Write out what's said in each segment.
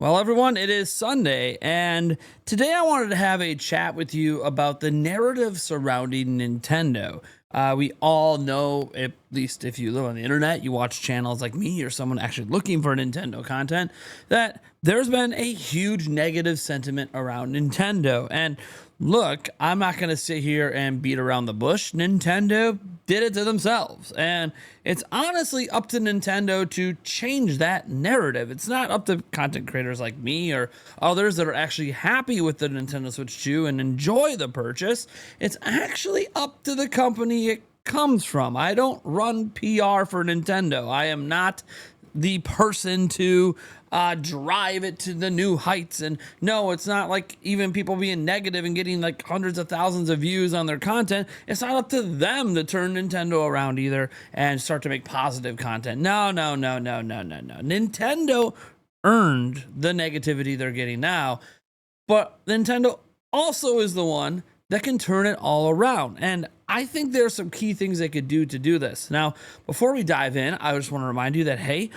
Well, everyone, it is Sunday, and today I wanted to have a chat with you about the narrative surrounding Nintendo. We all know, at least if you live on the internet, you watch channels like me or someone actually looking for Nintendo content, that there's been a huge negative sentiment around Nintendo. And look, I'm not going to sit here and beat around the bush. Nintendo did it to themselves. And it's honestly up to Nintendo to change that narrative. It's not up to content creators like me or others that are actually happy with the Nintendo Switch 2 and enjoy the purchase. It's actually up to the company it comes from. I don't run PR for Nintendo. I am not the person to drive it to the new heights. And no, it's not like even people being negative and getting like hundreds of thousands of views on their content. It's not up to them to turn Nintendo around either and start to make positive content. No. Nintendo earned the negativity they're getting now, but Nintendo also is the one that can turn it all around. And I think there's some key things they could do to do this. Now, before we dive in, I just want to remind you that, hey,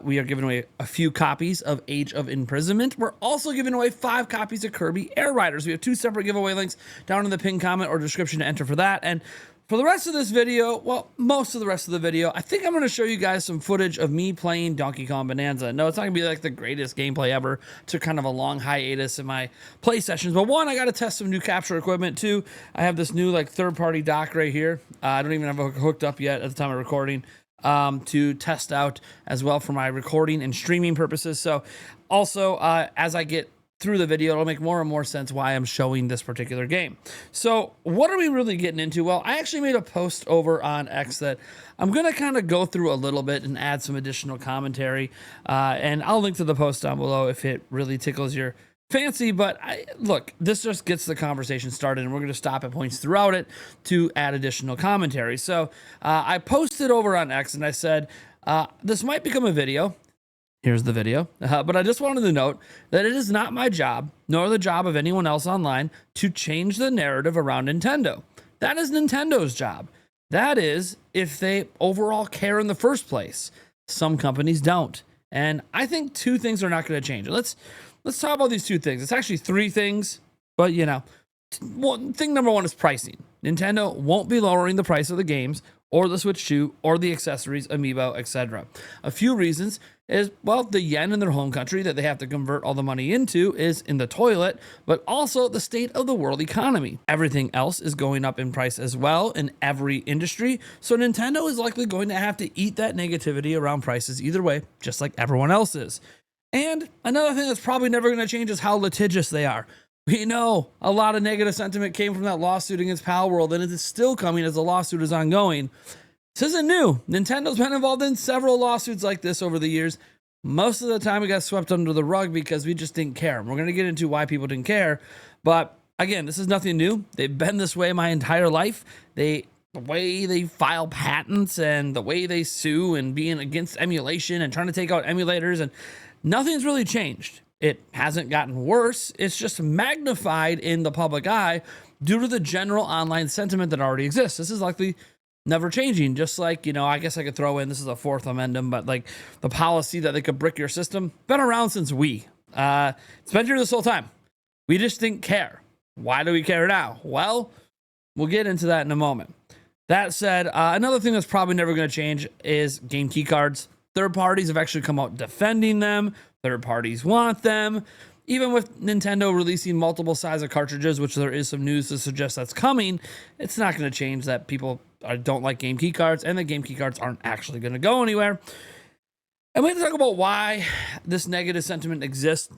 we are giving away a few copies of Age of Imprisonment. We're also giving away 5 copies of Kirby Air Riders. We have 2 separate giveaway links down in the pinned comment or description to enter for that. And for the rest of this video, well, most of the rest of the video, I think I'm going to show you guys some footage of me playing Donkey Kong Bonanza. No, it's not going to be like the greatest gameplay ever. Took kind of a long hiatus in my play sessions. But one, I got to test some new capture equipment. 2, I have this new like third-party dock right here. I don't even have it hooked up yet at the time of recording to test out as well for my recording and streaming purposes. So also, as I get through the video, it'll make more and more sense why I'm showing this particular game. So what are we really getting into? Well, I actually made a post over on X that I'm going to kind of go through a little bit and add some additional commentary. And I'll link to the post down below if it really tickles your fancy. But look, this just gets the conversation started, and we're going to stop at points throughout it to add additional commentary. So I posted over on X and I said, this might become a video. Here's the video. But I just wanted to note that it is not my job, nor the job of anyone else online, to change the narrative around Nintendo. That is Nintendo's job. That is if they overall care in the first place. Some companies don't. And I think 2 things are not going to change. Let's talk about these 2 things. It's actually 3 things, but you know, thing number 1 is pricing. Nintendo won't be lowering the price of the games or the Switch 2 or the accessories, amiibo, etc. A few reasons is, well, the yen in their home country that they have to convert all the money into is in the toilet, but also the state of the world economy. Everything else is going up in price as well in every industry, so Nintendo is likely going to have to eat that negativity around prices either way, just like everyone else is. And another thing that's probably never going to change is how litigious they are. We know a lot of negative sentiment came from that lawsuit against Palworld, and it is still coming as the lawsuit is ongoing. This isn't new. Nintendo's been involved in several lawsuits like this over the years. Most of the time, it got swept under the rug because we just didn't care. We're going to get into why people didn't care. But again, this is nothing new. They've been this way my entire life. The way they file patents and the way they sue and being against emulation and trying to take out emulators, and nothing's really changed. It hasn't gotten worse. It's just magnified in the public eye due to the general online sentiment that already exists. This is likely never changing. Just like, you know, I guess I could throw in, this is a 4th amendment, but like the policy that they could brick your system, been around since Wii. It's been here this whole time. We just didn't care. Why do we care now? Well, we'll get into that in a moment. That said, another thing that's probably never going to change is game key cards. Third parties have actually come out defending them. Third parties want them. Even with Nintendo releasing multiple size of cartridges, which there is some news to suggest that's coming, it's not going to change that people don't like game key cards, and the game key cards aren't actually going to go anywhere. And we have to talk about why this negative sentiment exists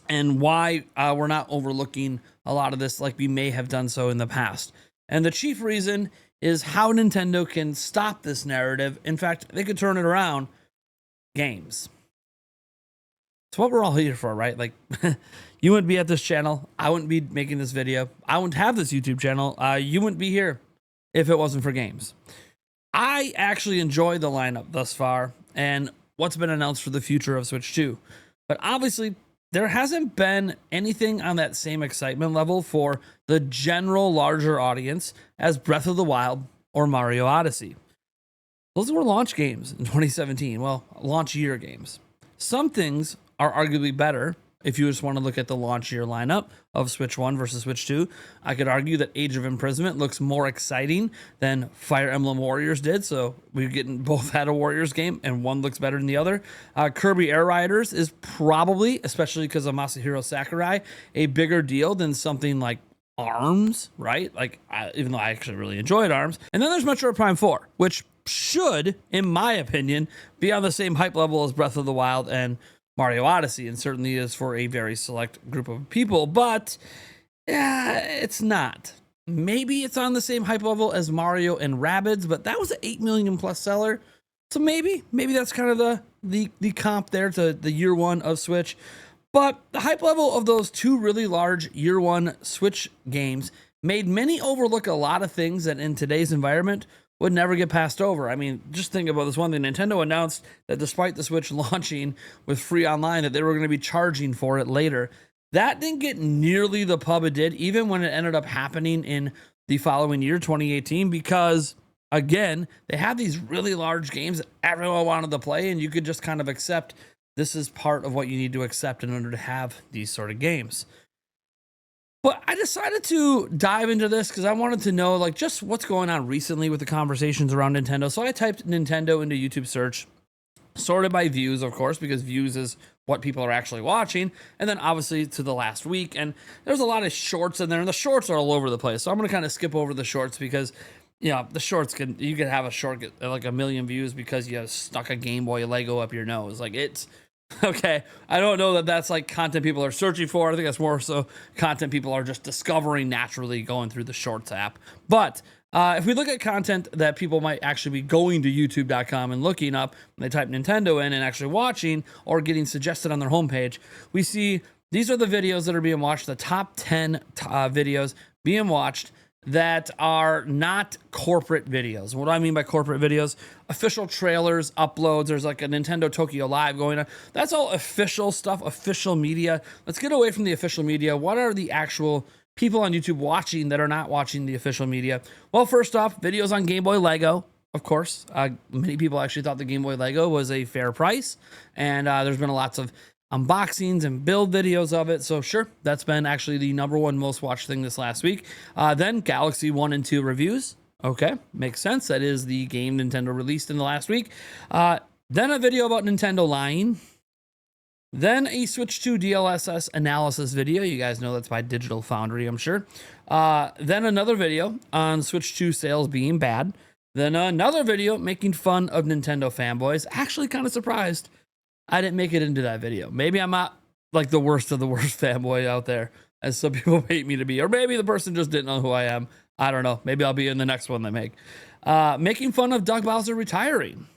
and why we're not overlooking a lot of this like we may have done so in the past. And the chief reason is how Nintendo can stop this narrative. In fact, they could turn it around. Games. It's what we're all here for, right? Like, you wouldn't be at this channel. I wouldn't be making this video. I wouldn't have this YouTube channel. You wouldn't be here if it wasn't for games. I actually enjoy the lineup thus far and what's been announced for the future of Switch 2. But obviously, there hasn't been anything on that same excitement level for the general larger audience as Breath of the Wild or Mario Odyssey. Those were launch games in 2017. Well, launch year games. Some things are arguably better. If you just want to look at the launch year lineup of Switch 1 versus Switch 2, I could argue that Age of Imprisonment looks more exciting than Fire Emblem Warriors did. So we're getting both had a Warriors game, and one looks better than the other. Kirby Air Riders is probably, especially because of Masahiro Sakurai, a bigger deal than something like ARMS, right? Like, even though I actually really enjoyed ARMS. And then there's Metroid Prime 4, which should, in my opinion, be on the same hype level as Breath of the Wild and Mario Odyssey, and certainly is for a very select group of people, but it's not. Maybe it's on the same hype level as Mario and Rabbids, but that was an 8 million plus seller. So maybe that's kind of the comp there to the year one of Switch. But the hype level of those two really large year one Switch games made many overlook a lot of things that in today's environment would never get passed over. I mean, just think about this one thing. Nintendo announced that despite the Switch launching with free online, that they were going to be charging for it later. That didn't get nearly the pub it did, even when it ended up happening in the following year, 2018, because, again, they had these really large games that everyone wanted to play, and you could just kind of accept this is part of what you need to accept in order to have these sort of games. But I decided to dive into this because I wanted to know, like, just what's going on recently with the conversations around Nintendo. So I typed Nintendo into YouTube search, sorted by views, of course, because views is what people are actually watching. And then obviously to the last week. And there's a lot of shorts in there, and the shorts are all over the place. So I'm going to kind of skip over the shorts because, the shorts you could have a short get like 1 million views because you stuck a Game Boy Lego up your nose. Like, it's okay. I don't know that that's like content people are searching for. I think that's more so content people are just discovering naturally going through the Shorts app. But if we look at content that people might actually be going to youtube.com and looking up, when they type Nintendo in and actually watching or getting suggested on their homepage, we see these are the videos that are being watched, the top 10 videos being watched that are not corporate videos. What do I mean by corporate videos? Official trailers, uploads. There's like a Nintendo Tokyo Live going on. That's all official stuff, official media. Let's get away from the official media. What are the actual people on YouTube watching that are not watching the official media? Well, first off, videos on Game Boy Lego. Of course, many people actually thought the Game Boy Lego was a fair price, and there's been lots of unboxings and build videos of it. So sure, that's been actually the #1 most watched thing this last week. Then Galaxy 1 and 2 reviews. Okay, makes sense. That is the game Nintendo released in the last week. Then a video about Nintendo lying. Then a Switch 2 DLSS analysis video. You guys know that's by Digital Foundry, I'm sure. Then another video on Switch 2 sales being bad. Then another video making fun of Nintendo fanboys. Actually kind of surprised I didn't make it into that video. Maybe I'm not like the worst of the worst fanboy out there, as some people hate me to be. Or maybe the person just didn't know who I am. I don't know. Maybe I'll be in the next one they make. Making fun of Doug Bowser retiring.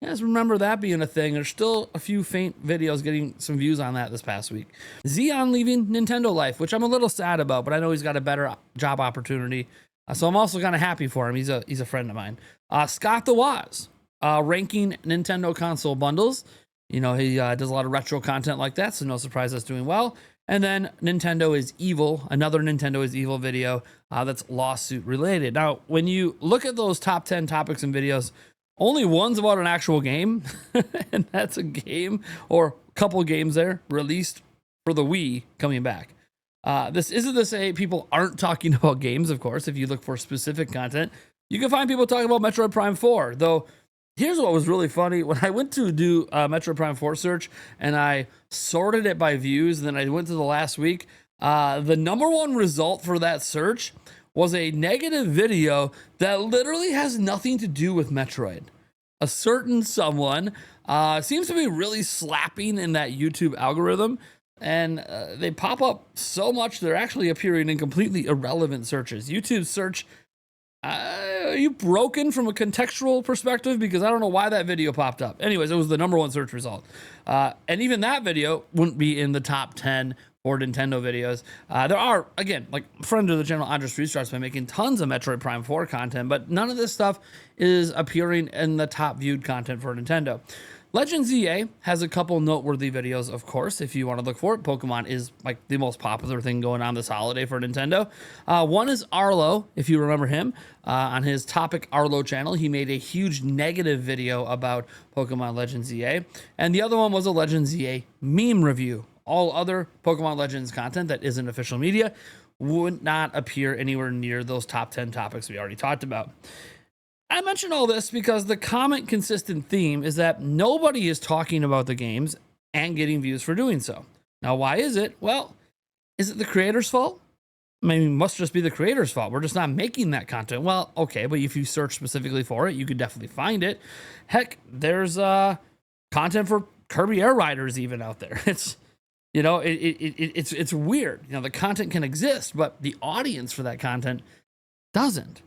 You guys remember that being a thing. There's still a few faint videos getting some views on that this past week. Xeon leaving Nintendo Life, which I'm a little sad about, but I know he's got a better job opportunity. So I'm also kind of happy for him. He's a friend of mine. Scott the Woz, ranking Nintendo console bundles. He does a lot of retro content like that, so no surprise that's doing well. And then Nintendo is Evil, another Nintendo is Evil video that's lawsuit related. Now, when you look at those top 10 topics and videos, only one's about an actual game, and that's a game or a couple games there released for the Wii coming back. This isn't to say people aren't talking about games, of course. If you look for specific content, you can find people talking about Metroid Prime 4, though. Here's what was really funny. When I went to do a Metroid Prime 4 search and I sorted it by views, and then I went to the last week, the #1 result for that search was a negative video that literally has nothing to do with Metroid. A certain someone seems to be really slapping in that YouTube algorithm, and they pop up so much they're actually appearing in completely irrelevant searches. YouTube search, are you broken from a contextual perspective? Because I don't know why that video popped up. Anyways, it was the #1 search result. And even that video wouldn't be in the top 10 for Nintendo videos. There are, again, like friend of the channel, Andres Restart's been making tons of Metroid Prime 4 content, but none of this stuff is appearing in the top viewed content for Nintendo. Legends EA has a couple noteworthy videos, of course, if you want to look for it. Pokemon is like the most popular thing going on this holiday for Nintendo. One is Arlo, if you remember him, on his Topic Arlo channel. He made a huge negative video about Pokemon Legends EA. And the other one was a Legends EA meme review. All other Pokemon Legends content that isn't official media would not appear anywhere near those top 10 topics we already talked about. I mention all this because the comment consistent theme is that nobody is talking about the games and getting views for doing so. Now, why is it? Well, is it the creator's fault? I mean, it must just be the creator's fault. We're just not making that content. Well, okay, but if you search specifically for it, you could definitely find it. Heck, there's content for Kirby Air Riders even out there. It's, you know, it's weird. You know, the content can exist, but the audience for that content doesn't.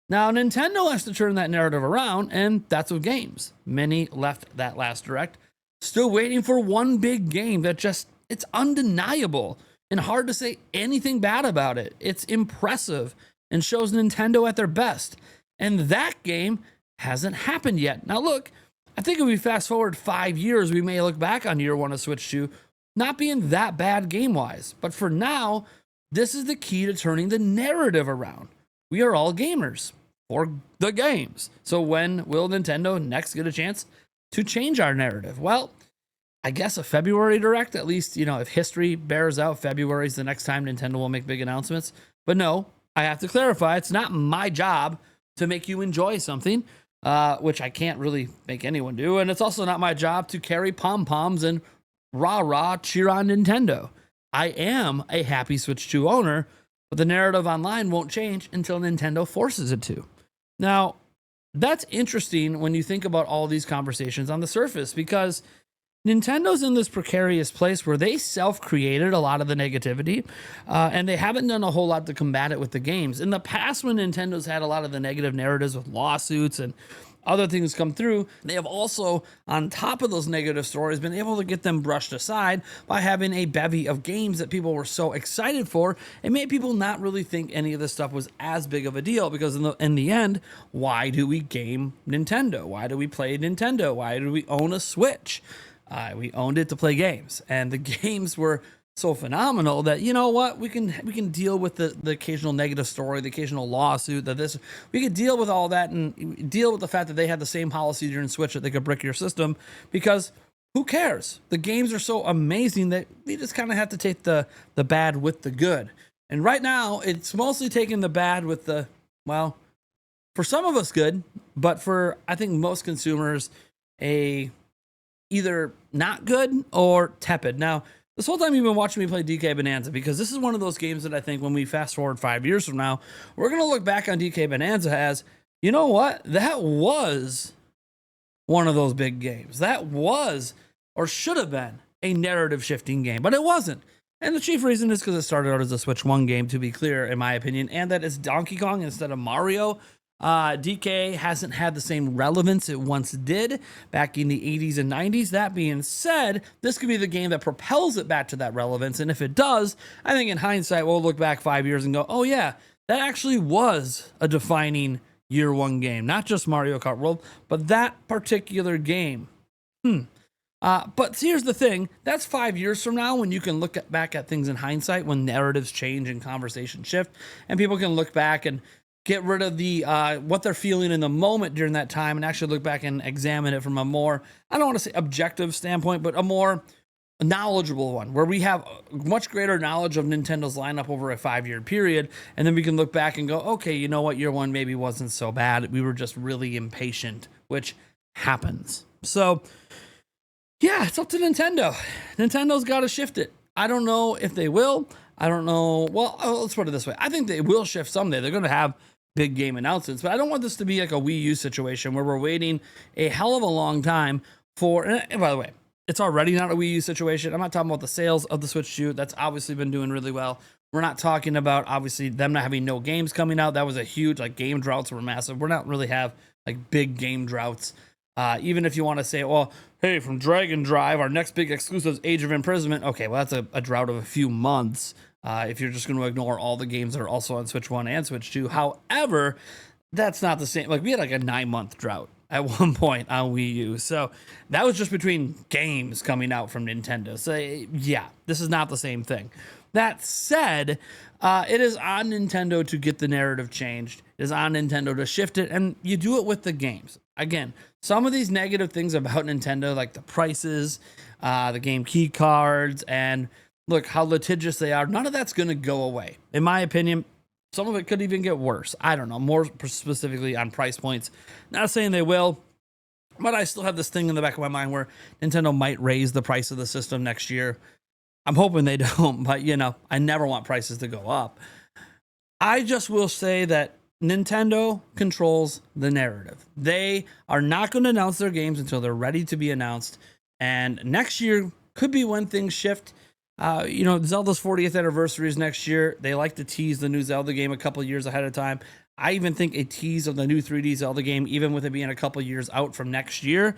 Now, Nintendo has to turn that narrative around, and that's with games. Many left that last direct, still waiting for one big game that just, it's undeniable and hard to say anything bad about it. It's impressive and shows Nintendo at their best. And that game hasn't happened yet. Now, look, I think if we fast forward 5 years, we may look back on year one of Switch 2 not being that bad game-wise. But for now, this is the key to turning the narrative around. We are all gamers. For the games. So when will Nintendo next get a chance to change our narrative? Well, I guess a February direct, at least, you know, if history bears out, February is the next time Nintendo will make big announcements. But no, I have to clarify, it's not my job to make you enjoy something, which I can't really make anyone do. And it's also not my job to carry pom-poms and rah-rah cheer on Nintendo. I am a happy Switch 2 owner, but the narrative online won't change until Nintendo forces it to. Now, that's interesting when you think about all these conversations on the surface, because Nintendo's in this precarious place where they self-created a lot of the negativity, and they haven't done a whole lot to combat it with the games. In the past, when Nintendo's had a lot of the negative narratives with lawsuits and other things come through, they have also, on top of those negative stories, been able to get them brushed aside by having a bevy of games that people were so excited for. It made people not really think any of this stuff was as big of a deal, because in the end, why do we game Nintendo? Why do we play Nintendo? Why do we own a Switch? We owned it to play games, and the games were so phenomenal that, you know what, we can deal with the occasional negative story, the occasional lawsuit, we could deal with all that and deal with the fact that they had the same policy during Switch that they could brick your system, because who cares? The games are so amazing that we just kind of have to take the bad with the good. And right now, it's mostly taking the bad with the, well, for some of us good, but for, I think, most consumers, either not good or tepid. Now, this whole time you've been watching me play DK Bonanza, because this is one of those games that I think when we fast forward 5 years from now, we're going to look back on DK Bonanza as, you know what? That was one of those big games. That was, or should have been, a narrative shifting game, but it wasn't. And the chief reason is because it started out as a Switch 1 game, to be clear, in my opinion, and that it's Donkey Kong instead of Mario. DK hasn't had the same relevance it once did back in the 80s and 90s. That being said, this could be the game that propels it back to that relevance. And if it does, I think in hindsight, we'll look back 5 years and go, oh yeah, that actually was a defining year one game. Not just Mario Kart World, but that particular game. But here's the thing, that's 5 years from now when you can look back at things in hindsight, when narratives change and conversations shift, and people can look back and get rid of the what they're feeling in the moment during that time and actually look back and examine it from a more, I don't want to say objective standpoint, but a more knowledgeable one, where we have much greater knowledge of Nintendo's lineup over a 5 year period. And then we can look back and go, okay, you know what? Year one maybe wasn't so bad. We were just really impatient, which happens. So yeah, it's up to Nintendo. Nintendo's got to shift it. I don't know if they will. I don't know. Well, let's put it this way. I think they will shift someday. They're going to have big game announcements, but I don't want this to be like a Wii U situation where we're waiting a hell of a long time for, and by the way, it's already not a Wii U situation. I'm not talking about the sales of the Switch 2. That's obviously been doing really well. We're not talking about, obviously, them not having no games coming out. That was a huge, like, game droughts were massive. We're not really have, like, big game droughts. Even if you want to say, well, hey, from Dragon Drive, our next big exclusive is Age of Imprisonment. Okay, well, that's a drought of a few months. If you're just going to ignore all the games that are also on Switch 1 and Switch 2. However, that's not the same. Like, we had like a 9-month drought. at one point on Wii U. So that was just between games coming out from Nintendo. So yeah, this is not the same thing. That said, it is on Nintendo to get the narrative changed. It is on Nintendo to shift it, and you do it with the games. Again, some of these negative things about Nintendo, like the prices, the game key cards, and look how litigious they are, none of that's going to go away. In my opinion, some of it could even get worse. I don't know, more specifically on price points. Not saying they will, but I still have this thing in the back of my mind where Nintendo might raise the price of the system next year. I'm hoping they don't, but I never want prices to go up. I just will say that Nintendo controls the narrative. They are not going to announce their games until they're ready to be announced. And next year could be when things shift. Zelda's 40th anniversary is next year. They like to tease the new Zelda game a couple years ahead of time. I even think a tease of the new 3D Zelda game, even with it being a couple years out from next year,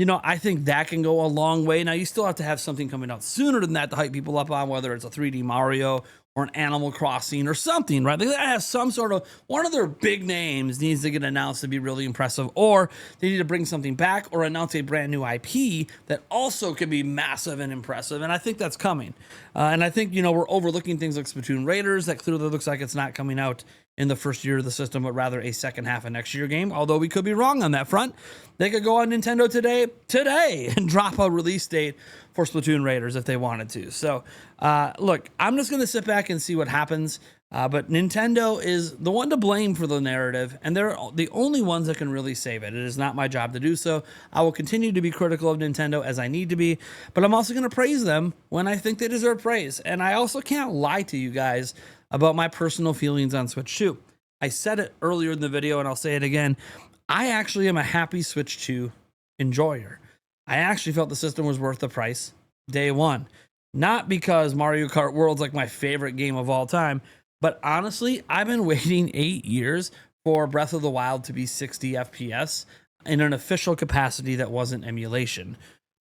I think that can go a long way. Now, you still have to have something coming out sooner than that to hype people up on, whether it's a 3D Mario or an Animal Crossing or something, right? They gotta have some sort of, one of their big names needs to get announced to be really impressive, or they need to bring something back or announce a brand new IP that also could be massive and impressive. And I think that's coming. And I think, we're overlooking things like Splatoon Raiders that clearly looks like it's not coming out in the first year of the system, but rather a second half of next year game. Although we could be wrong on that front. They could go on Nintendo today and drop a release date for Splatoon Raiders if they wanted to. So, look, I'm just going to sit back and see what happens. But Nintendo is the one to blame for the narrative, and they're the only ones that can really save it. It is not my job to do so. I will continue to be critical of Nintendo as I need to be, but I'm also going to praise them when I think they deserve praise. And I also can't lie to you guys about my personal feelings on Switch 2. I said it earlier in the video, and I'll say it again. I actually am a happy Switch 2 enjoyer. I actually felt the system was worth the price day one. Not because Mario Kart World's like my favorite game of all time, but honestly, I've been waiting 8 years for Breath of the Wild to be 60 FPS in an official capacity that wasn't emulation.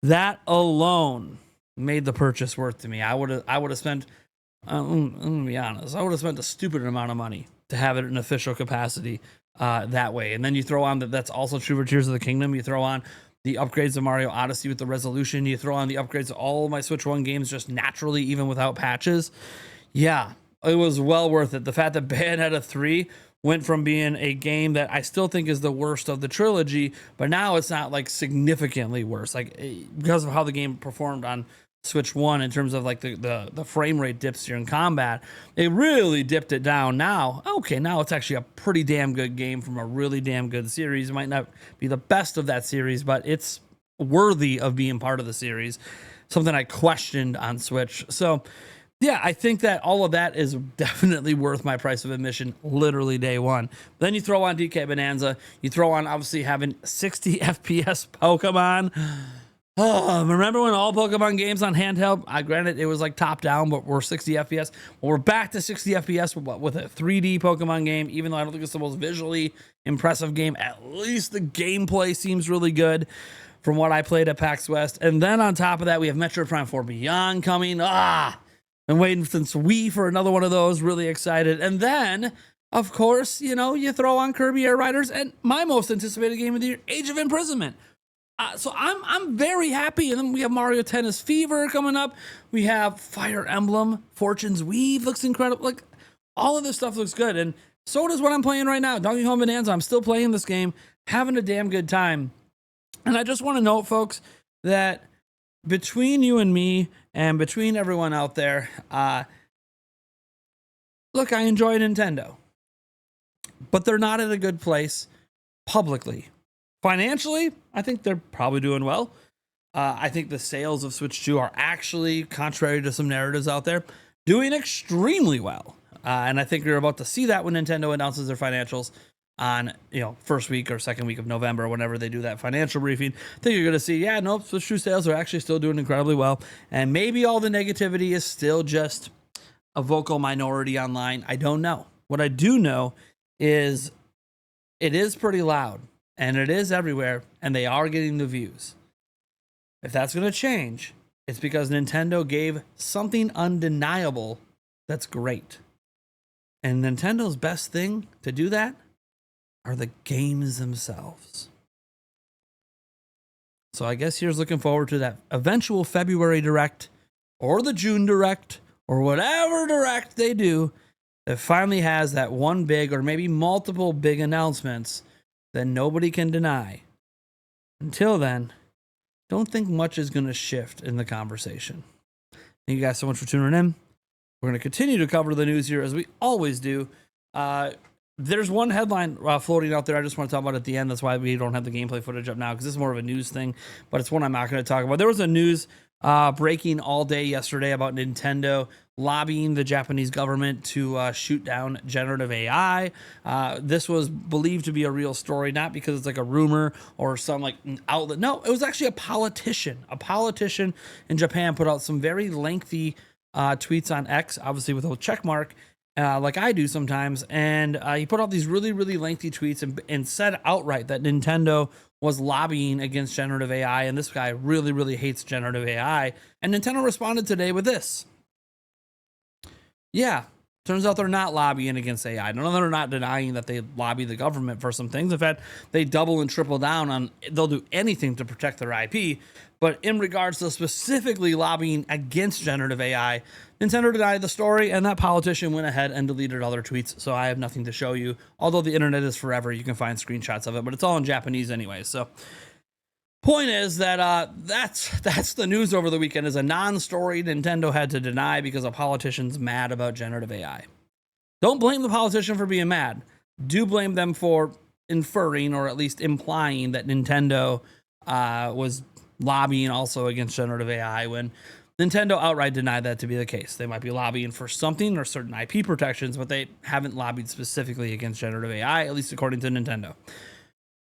That alone made the purchase worth to me. I would have spent, I'm gonna be honest, I would have spent a stupid amount of money to have it in official capacity that way. And then you throw on that's also true for Tears of the Kingdom. You throw on the upgrades of Mario Odyssey with the resolution. You throw on the upgrades of all of my Switch 1 games just naturally, even without patches. Yeah, it was well worth it. The fact that Bayonetta 3 went from being a game that I still think is the worst of the trilogy, but now it's not like significantly worse, like because of how the game performed on Switch 1 in terms of like the frame rate dips here in combat. It really dipped it down. Now it's actually a pretty damn good game from a really damn good series. It might not be the best of that series, but it's worthy of being part of the series. Something I questioned on Switch. So yeah, I think that all of that is definitely worth my price of admission, literally day one. Then you throw on DK Bonanza. You throw on obviously having 60 FPS Pokemon. Oh, remember when all Pokemon games on handheld, granted it was like top down, but we're 60 FPS. Well, we're back to 60 FPS with a 3D Pokemon game, even though I don't think it's the most visually impressive game. At least the gameplay seems really good from what I played at PAX West. And then on top of that, we have Metroid Prime 4 Beyond coming. Been waiting since Wii for another one of those. Really excited. And then, of course, you throw on Kirby Air Riders and my most anticipated game of the year, Age of Imprisonment. So I'm very happy. And then we have Mario Tennis Fever coming up. We have Fire Emblem, Fortune's Weave looks incredible. Like, all of this stuff looks good. And so does what I'm playing right now, Donkey Kong Bonanza. I'm still playing this game, having a damn good time. And I just want to note, folks, that between you and me and between everyone out there, look, I enjoy Nintendo, but they're not at a good place publicly. Financially, I think they're probably doing well. I think the sales of Switch 2 are actually, contrary to some narratives out there, doing extremely well. And I think you're about to see that when Nintendo announces their financials on, first week or second week of November, whenever they do that financial briefing. I think you're going to see, Switch 2 sales are actually still doing incredibly well. And maybe all the negativity is still just a vocal minority online. I don't know. What I do know is it is pretty loud. And it is everywhere, and they are getting the views. If that's going to change, it's because Nintendo gave something undeniable that's great. And Nintendo's best thing to do that are the games themselves. So I guess here's looking forward to that eventual February Direct or the June Direct or whatever Direct they do that finally has that one big or maybe multiple big announcements that nobody can deny. Until then, don't think much is going to shift in the conversation. Thank you guys so much for tuning in. We're going to continue to cover the news here as we always do. There's one headline floating out there I just want to talk about at the end. That's why we don't have the gameplay footage up now, because this is more of a news thing, but it's one I'm not going to talk about. There was a news breaking all day yesterday about Nintendo lobbying the Japanese government to shoot down generative AI. This was believed to be a real story, not because it's like a rumor or some like outlet. No, it was actually a politician. A politician in Japan put out some very lengthy tweets on X, obviously with a check mark, like I do sometimes. And he put out these really, really lengthy tweets and said outright that Nintendo was lobbying against generative AI. And this guy really, really hates generative AI. And Nintendo responded today with this. Yeah, turns out they're not lobbying against AI. No, they're not denying that they lobby the government for some things. In fact, they double and triple down on they'll do anything to protect their IP. But in regards to specifically lobbying against generative AI, Nintendo denied the story, and that politician went ahead and deleted all their tweets. So I have nothing to show you. Although the internet is forever, you can find screenshots of it, but it's all in Japanese anyway. So point is that that's the news over the weekend. Is a non-story Nintendo had to deny because a politician's mad about generative AI. Don't blame the politician for being mad. Do blame them for inferring or at least implying that Nintendo was lobbying also against generative AI when Nintendo outright denied that to be the case. They might be lobbying for something or certain IP protections, but they haven't lobbied specifically against generative AI, at least according to Nintendo.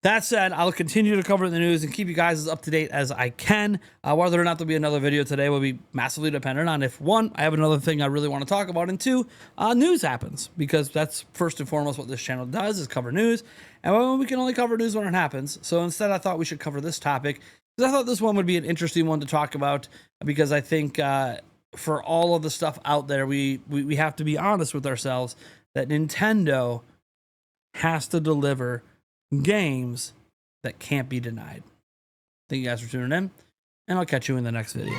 That said, I'll continue to cover the news and keep you guys as up to date as I can. Whether or not there'll be another video today will be massively dependent on if, one, I have another thing I really want to talk about, and two, news happens, because that's first and foremost what this channel does, is cover news. And we can only cover news when it happens. So instead, I thought we should cover this topic, because I thought this one would be an interesting one to talk about, because I think for all of the stuff out there, we have to be honest with ourselves that Nintendo has to deliver games that can't be denied. Thank you guys for tuning in, and I'll catch you in the next video.